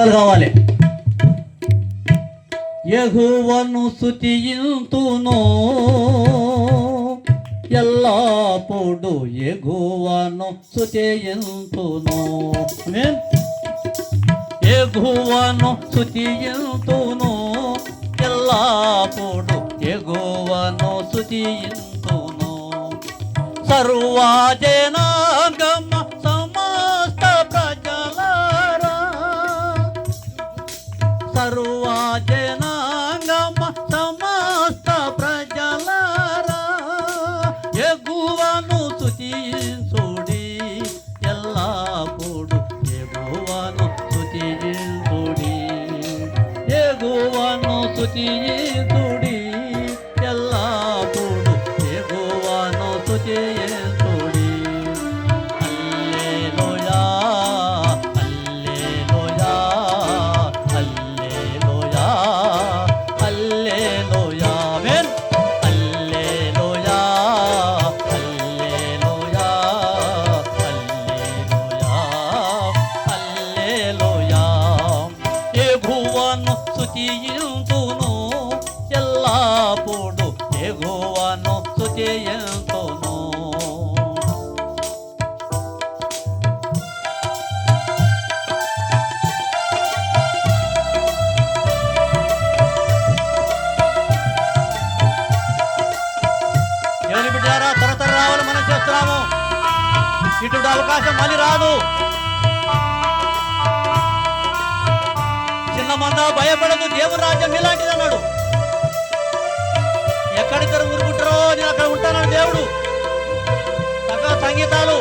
పదాలు కావాలి. యెహోవాను స్తుతింతును ఎల్లప్పుడు, యెహోవాను స్తుతింతును. ఆమేన్. యెహోవాను స్తుతింతును ఎల్లప్పుడు, యెహోవాను స్తుతింతును. సర్వజనాంగమ సమస్త ప్రజలారా, సర్వజనాంగమ సమస్త ప్రజలారా, యెహోవాను స్తుతించుడి ఎల్లప్పుడు, యెహోవాను స్తుతించుడి, యెహోవాను స్తుతించుడి ఎల్లప్పుడు, యెహోవాను స్తుతించుడి. హల్లెలూయా హల్లెలూయా హల్లెలూయా హల్లెలూయా. ఆమేన్. హల్లెలూయా హల్లెలూయా హల్లెలూయా హల్లెలూయా. యెహోవాను స్తుతింతును ఎల్లప్పుడు, యెహోవాను స్తుతింతును. ఎవరి బిడ్డారా, త్వర రావాలి. మనం చేస్తున్నాము. ఇటువంటి అవకాశం మళ్ళీ రాదు. చిన్న మంద భయపడదు, దేవుని రాజ్యం ఇలాంటిది అన్నాడు. ఎక్కడిద్దరు ఊరుకుంటారో నేను అక్కడ ఉంటానని దేవుడు. చక్కగా సంగీతాలు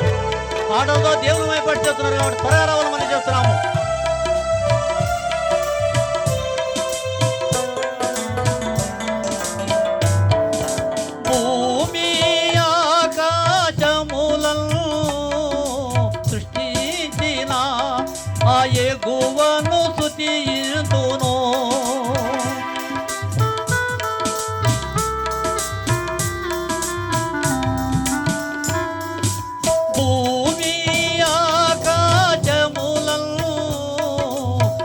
పాటలతో దేవుని భయపడి చేస్తున్నారు కాబట్టి త్వరగా రావాలి. మనం చేస్తున్నాము. భూమి ఆకాశములను సృష్టించిన ఆ యెహోవాను స్తుతింతును. భూమి ఆకాశములను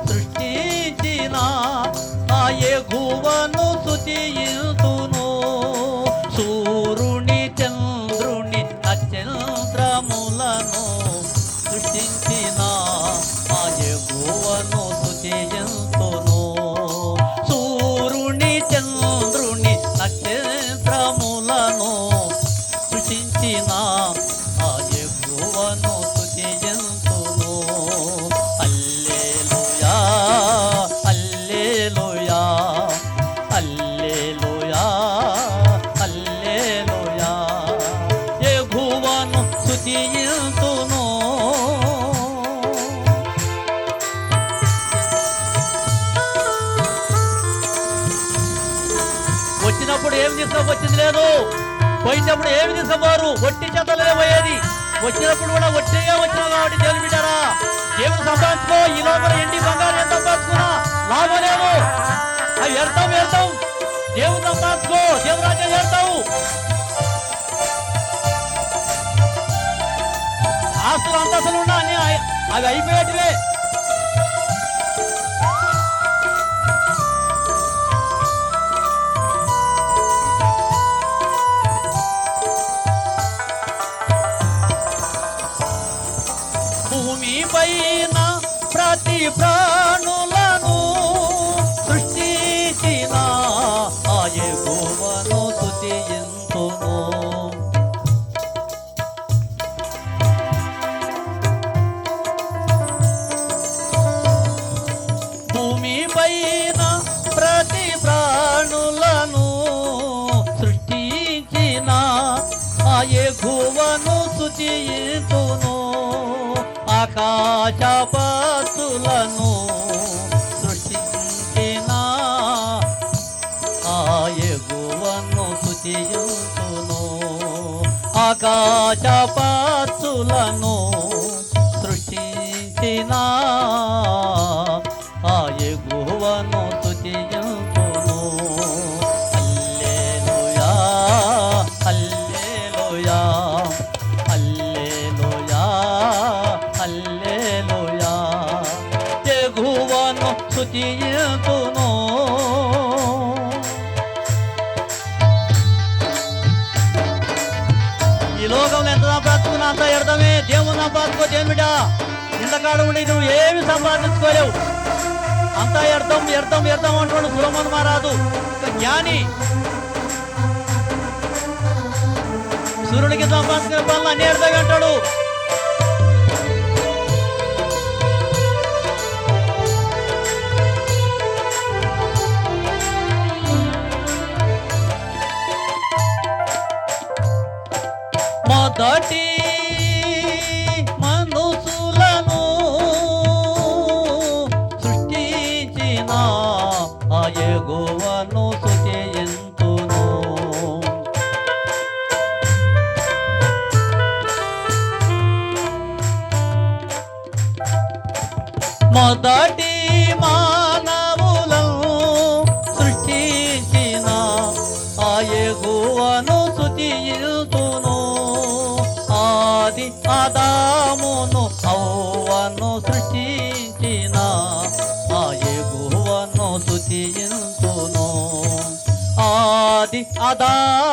సృష్టించిన ఆ యెహోవాను స్తుతింతును. సూర్యుని చంద్రుని నక్షత్రములను సృష్టించిన ఆ యెహోవాను స్తుతింతును. సూర్యుని చంద్రుని నక్షత్రములను సృష్టించిన ఆ యెహోవాను స్తుతింతును. హల్లెలూయా హల్లెలూయా హల్లెలూయా హల్లెలూయా. యెహోవాను స్తుతింతును. వచ్చినప్పుడు ఏమి తీసుకొచ్చింది లేదు, పోయినప్పుడు ఏమి తీసుకుపోరు. ఒట్టి చేతలే పోయేది. వచ్చినప్పుడు కూడా ఒట్టిగా వచ్చినావు కాబట్టి దేవుని బిడ్డారా, దేవుని సంపాదించుకో. ఈ లోపల ఎండి బంగారు ఎంత సంపాదించుకున్నా లాభం లేదు. అవి వ్యర్థం వ్యర్థం. దేవుని సంపాదించుకో, దేవుని రాజ్యం చేస్తావు. ఆస్తులు అంతస్తులు ఉన్నా అవి అయిపోయేటివే. భూమి పైన ప్రతి ప్రాణులను సృష్టించిన ఆ యెహోవాను స్తుతింతును. భూమి పైన ప్రతి ప్రాణులను సృష్టించిన ఆ యెహోవాను స్తుతింతును. ఆకాశ పక్షులను సృష్టించిన ఆ యెహోవాను స్తుతింతును. ఆకాశ పక్షులను సృష్టించిన ఆ యెహోవాను స్తుతింతును. హల్లెలూయా హల్లెలూయా హల్లెలూయా హల్లెలూయా. యెహోవాను స్తుతింతును. ఈ లోకంలో ఎంత సంపాదించుకున్నా అంత ఎడదమే. దేవుని సంపాదించుకో దేవుని బిడ్డ. ఇంతకాలం ఉండి నువ్వు ఏమి సంపాదించుకోలేవు. అంతా వ్యర్థం వ్యర్థం వ్యర్థం అంటున్నాడు సులమోను మహారాజు. ఒక జ్ఞాని. సూర్యుడికి సంపాదించిన పనులు అన్ని వ్యర్థంగా అంటాడు. మొదటి మనుషులను సృష్టించిన ఆ యెహోవాను స్తుతింతును. మొదటి మానవులను సృష్టించిన ఆ యెహోవాను స్తుతింతును. ఆది ఆదామును హవ్వను సృష్టించిన ఆ యెహోవాను స్తుతింతును. ఆది ఆదామును